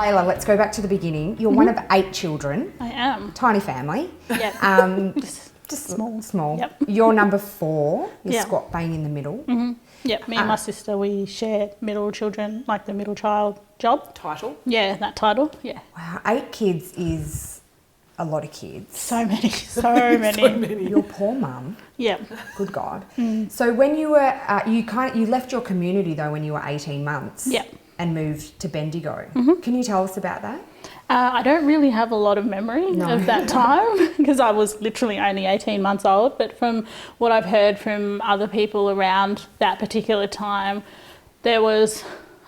Leila, let's go back to the beginning. You're one of 8 children. I am. Tiny family. Yeah. Just small. Yep. You're number 4. You're Yeah. squat bang in the middle. Yep, me and my sister, we share middle children, like the middle child job. Title? Yeah, that title, yeah. Wow, 8 kids is a lot of kids. So many, so many. Your poor mum. Yeah. Good God. So when you were, you left your community though when you were 18 months. Yeah. And moved to Bendigo. Can you tell us about that? I don't really have a lot of memory of that time because I was literally only 18 months old, but from what I've heard from other people around that particular time, there was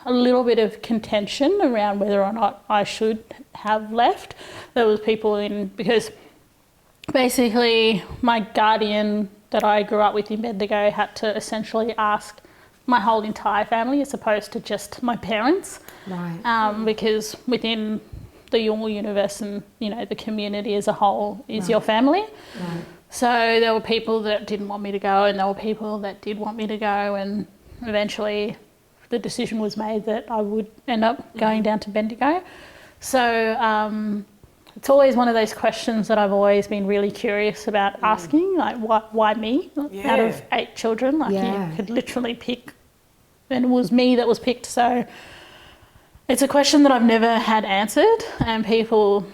a little bit of contention around whether or not I should have left. There was people because basically my guardian that I grew up with in Bendigo had to essentially ask my whole entire family as opposed to just my parents. Right. Because within the Yolngu universe and, the community as a whole is your family. Right. So there were people that didn't want me to go and there were people that did want me to go, and eventually the decision was made that I would end up going down to Bendigo. So it's always one of those questions that I've always been really curious about asking, like why me? Out of 8 children, you could literally pick, and it was me that was picked. So it's a question that I've never had answered, and people,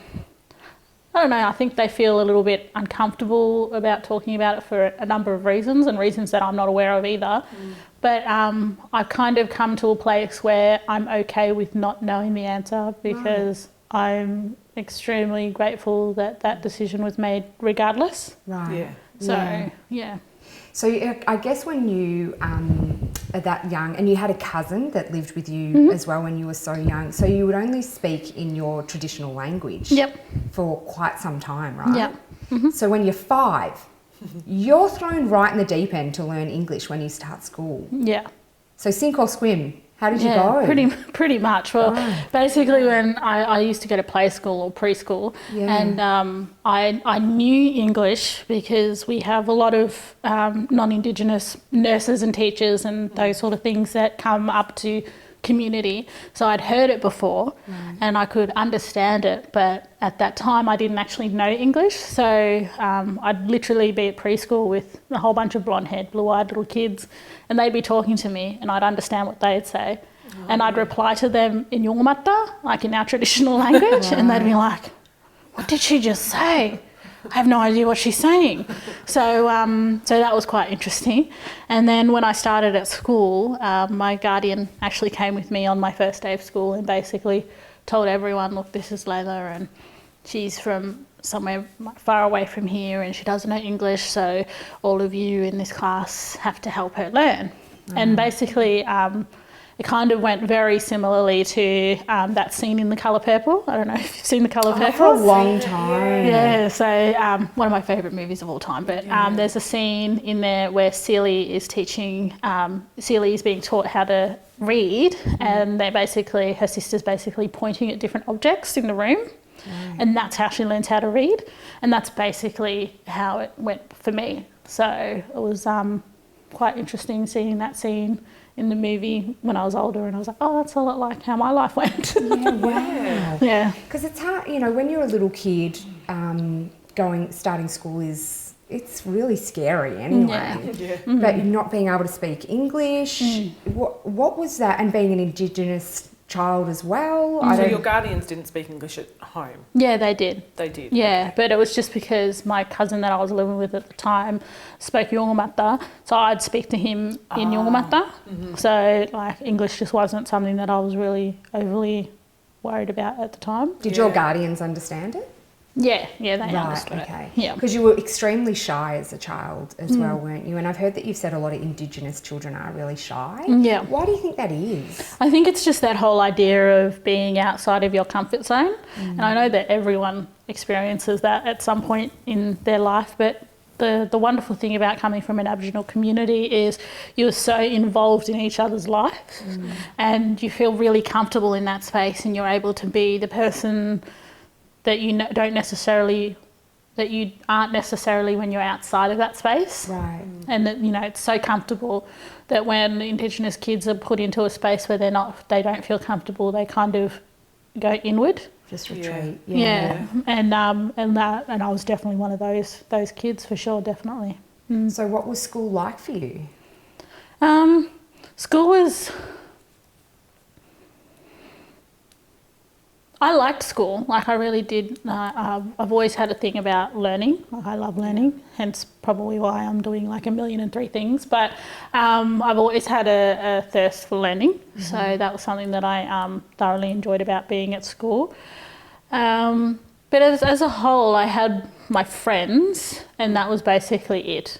I don't know, I think they feel a little bit uncomfortable about talking about it for a number of reasons, and reasons that I'm not aware of either. But I've kind of come to a place where I'm okay with not knowing the answer because I'm extremely grateful that that decision was made regardless. Right. Yeah. So, yeah. So I guess when you are that young, and you had a cousin that lived with you as well when you were so young, so you would only speak in your traditional language for quite some time, right? Yep. So when you're 5, you're thrown right in the deep end to learn English when you start school. Yeah. So sink or swim. How did you go? Pretty much. Well, basically when I used to go to play school or preschool, and I knew English because we have a lot of non-Indigenous nurses and teachers and those sort of things that come up to community. So I'd heard it before and I could understand it, but at that time I didn't actually know English. So I'd literally be at preschool with a whole bunch of blonde-haired, blue-eyed little kids, and they'd be talking to me and I'd understand what they'd say. And I'd reply to them in Yolngu, like in our traditional language, and they'd be like, what did she just say? I have no idea what she's saying. So so that was quite interesting. And then when I started at school, my guardian actually came with me on my first day of school and basically told everyone, look, this is Leila and she's from somewhere far away from here and she doesn't know English, so all of you in this class have to help her learn. And basically it kind of went very similarly to that scene in The Colour Purple. I don't know if you've seen The Colour Purple. For a long time. Yeah, so one of my favourite movies of all time. But there's a scene in there where Celie is teaching, Celie is being taught how to read, and her sister's basically pointing at different objects in the room. And that's how she learns how to read. And that's basically how it went for me. So it was quite interesting seeing that scene in the movie when I was older, and I was like, oh, that's a lot like how my life went. Yeah, wow. Yeah. Because it's hard, when you're a little kid, starting school it's really scary anyway. Yeah. But not being able to speak English, what was that? And being an Indigenous child as well. So your guardians didn't speak English at home? Yeah, they did. They did? Yeah, okay. But it was just because my cousin that I was living with at the time spoke Yolngu, so I'd speak to him in Yolngu. So English just wasn't something that I was really overly worried about at the time. Did your guardians understand it? Yeah, they understood it. Yeah. Because you were extremely shy as a child as well, weren't you? And I've heard that you've said a lot of Indigenous children are really shy. Yeah. Why do you think that is? I think it's just that whole idea of being outside of your comfort zone. And I know that everyone experiences that at some point in their life, but the wonderful thing about coming from an Aboriginal community is you're so involved in each other's lives and you feel really comfortable in that space, and you're able to be the person that you aren't necessarily when you're outside of that space. Right. And that, it's so comfortable that when Indigenous kids are put into a space where they don't feel comfortable, they kind of go inward. Just retreat. Yeah. And I was definitely one of those kids for sure, definitely. So what was school like for you? School was... I liked school, like I really did. I've always had a thing about learning. Like I love learning, hence probably why I'm doing like 1,000,003 things. But I've always had a thirst for learning, so that was something that I thoroughly enjoyed about being at school. But as a whole, I had my friends, and that was basically it.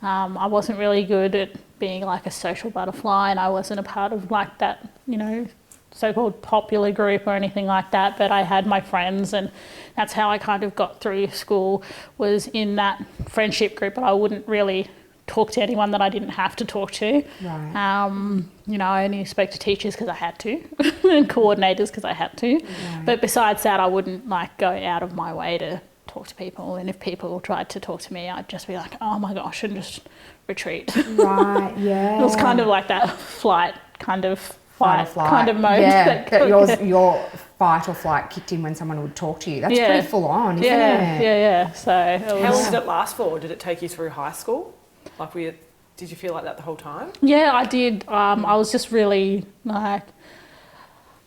I wasn't really good at being like a social butterfly, and I wasn't a part of like that, you know, so-called popular group or anything like that, but I had my friends, and that's how I kind of got through school, was in that friendship group. But I wouldn't really talk to anyone that I didn't have to talk to. Right. You know, I only spoke to teachers because I had to and coordinators because I had to. Right. But besides that, I wouldn't like go out of my way to talk to people, and if people tried to talk to me, I'd just be like, oh my gosh, and just retreat. Right, yeah. It was kind of like that flight kind of fight kind of mode. Yeah, that your fight or flight kicked in when someone would talk to you. That's pretty full on, isn't it? Yeah. So how long did it last for? Did it take you through high school? Like, did you feel like that the whole time? Yeah, I did. I was just really like,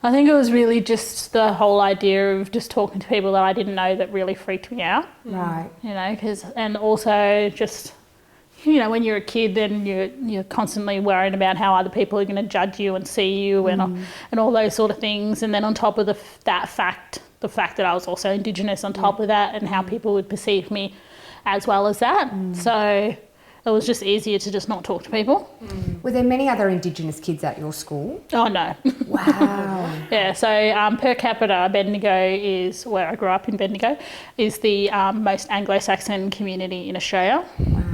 I think it was really just the whole idea of just talking to people that I didn't know that really freaked me out. Right. You know, and also just, you know, when you're a kid, then you're constantly worrying about how other people are going to judge you and see you and all those sort of things. And then on top of the fact that I was also Indigenous on top of that, and how people would perceive me as well as that. So it was just easier to just not talk to people. Were there many other Indigenous kids at your school? Oh, no. Wow. Yeah, so per capita, Bendigo is, where I grew up in Bendigo, is the most Anglo-Saxon community in Australia. Wow.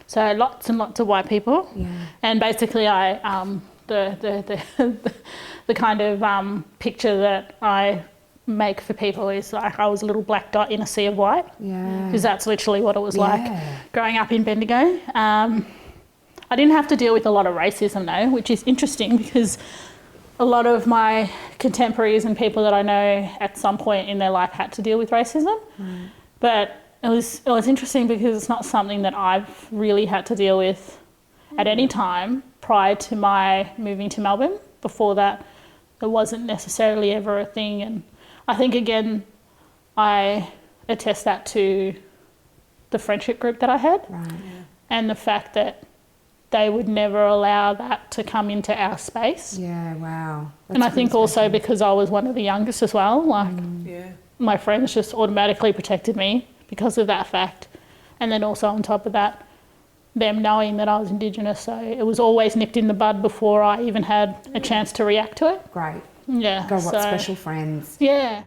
So lots and lots of white people. Yeah. And basically the kind of picture that I make for people is like I was a little black dot in a sea of white. Yeah. Because that's literally what it was like growing up in Bendigo. I didn't have to deal with a lot of racism though, which is interesting because a lot of my contemporaries and people that I know at some point in their life had to deal with racism. But it was interesting because it's not something that I've really had to deal with at any time prior to my moving to Melbourne. Before that, it wasn't necessarily ever a thing. And I think, again, I attest that to the friendship group that I had and the fact that they would never allow that to come into our space. Yeah, wow. And I think also because I was one of the youngest as well, like my friends just automatically protected me because of that fact. And then also on top of that, them knowing that I was Indigenous, so it was always nipped in the bud before I even had a chance to react to it. Great. Yeah. God, what special friends. Yeah.